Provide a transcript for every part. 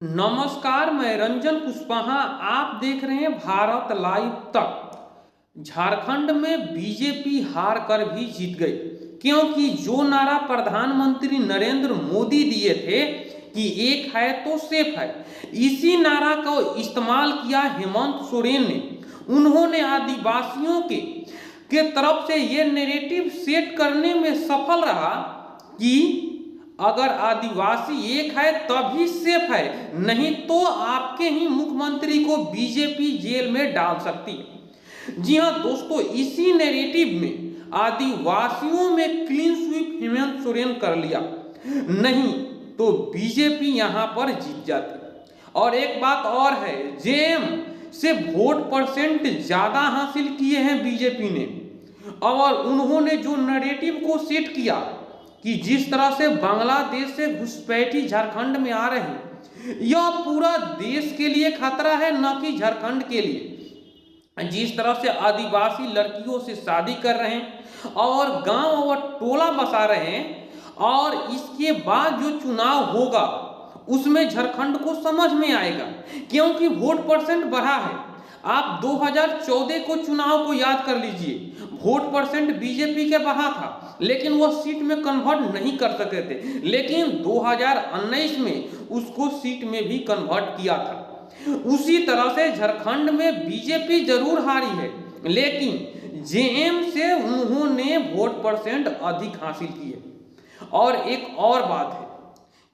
नमस्कार, मैं रंजन कुशवाहा। आप देख रहे हैं भारत लाइव तक। झारखंड में बीजेपी हार कर भी जीत गई, क्योंकि जो नारा प्रधानमंत्री नरेंद्र मोदी दिए थे कि एक है तो सेफ है, इसी नारा का इस्तेमाल किया हेमंत सोरेन ने। उन्होंने आदिवासियों के तरफ से ये नैरेटिव सेट करने में सफल रहा कि अगर आदिवासी एक है तभी सेफ है, नहीं तो आपके ही मुख्यमंत्री को बीजेपी जेल में डाल सकती है। जी हां दोस्तों, इसी नैरेटिव में आदिवासियों में क्लीन स्वीप हेमंत सोरेन कर लिया, नहीं तो बीजेपी यहां पर जीत जाती। और एक बात और है, जेएम से वोट परसेंट ज्यादा हासिल किए हैं बीजेपी ने। और उन्होंने जो नैरेटिव को सेट किया कि जिस तरह से बांग्लादेश से घुसपैठी झारखंड में आ रहे हैं, यह पूरा देश के लिए खतरा है, न कि झारखंड के लिए। जिस तरह से आदिवासी लड़कियों से शादी कर रहे हैं और गांव और टोला बसा रहे हैं, और इसके बाद जो चुनाव होगा उसमें झारखंड को समझ में आएगा, क्योंकि वोट परसेंट बढ़ा है। आप 2014 को चुनाव को याद कर लीजिए, वोट परसेंट बीजेपी के बढ़ा था, लेकिन वो सीट में कन्वर्ट नहीं कर सके थे। लेकिन 2019 में उसको सीट में भी कन्वर्ट किया था। उसी तरह से झारखंड में बीजेपी जरूर हारी है, लेकिन जेएम से उन्होंने वोट परसेंट अधिक हासिल किए। और एक और बात है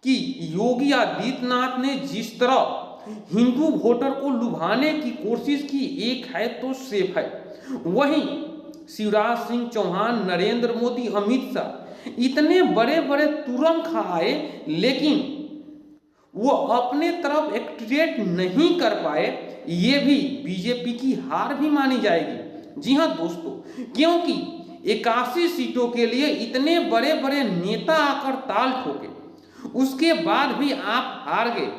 कि योगी आदित्यनाथ ने जिस तरह हिंदू वोटर को लुभाने की कोशिश की, एक है तो सेफ है, वहीं शिवराज सिंह चौहान, नरेंद्र मोदी, अमित शाह इतने बड़े बड़े तुरंत आए, लेकिन वो अपने तरफ एक्टिवेट नहीं कर पाए। ये भी बीजेपी की हार भी मानी जाएगी। जी हां दोस्तों, क्योंकि 81 सीटों के लिए इतने बड़े बड़े नेता आकर ताल ठोके, उसके बाद भी आप हार गए,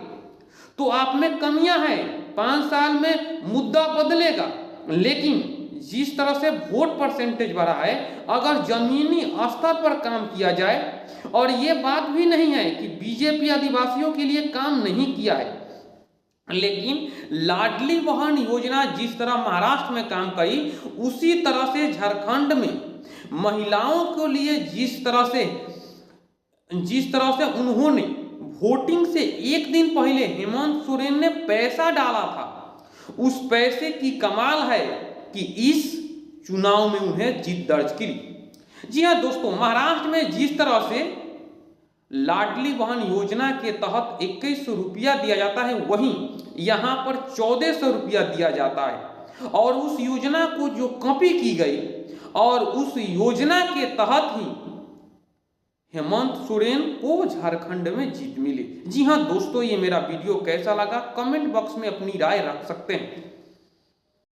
तो आप में कमियां हैं। 5 साल में मुद्दा बदलेगा, लेकिन जिस तरह से वोट परसेंटेज बढ़ा है, अगर जमीनी स्तर पर काम किया जाए, और ये बात भी नहीं है कि बीजेपी आदिवासियों के लिए काम नहीं किया है, लेकिन लाडली बहन योजना जिस तरह महाराष्ट्र में काम करी, उसी तरह से झारखंड में महिलाओं के लिए जिस तरह से उन्होंने वोटिंग से एक दिन पहले हेमंत सोरेन ने पैसा डाला था, उस पैसे की कमाल है कि इस चुनाव में उन्हें जीत दर्ज की। जी हां दोस्तों, महाराष्ट्र में जिस तरह से लाडली बहन योजना के तहत 2100 रुपया दिया जाता है, वहीं यहां पर 1400 रुपया दिया जाता है। और उस योजना को जो कॉपी की गई, और उस योजना के तहत ही हेमंत सोरेन को झारखंड में जीत मिली। जी हां दोस्तों, ये मेरा वीडियो कैसा लगा कमेंट बॉक्स में अपनी राय रख सकते हैं।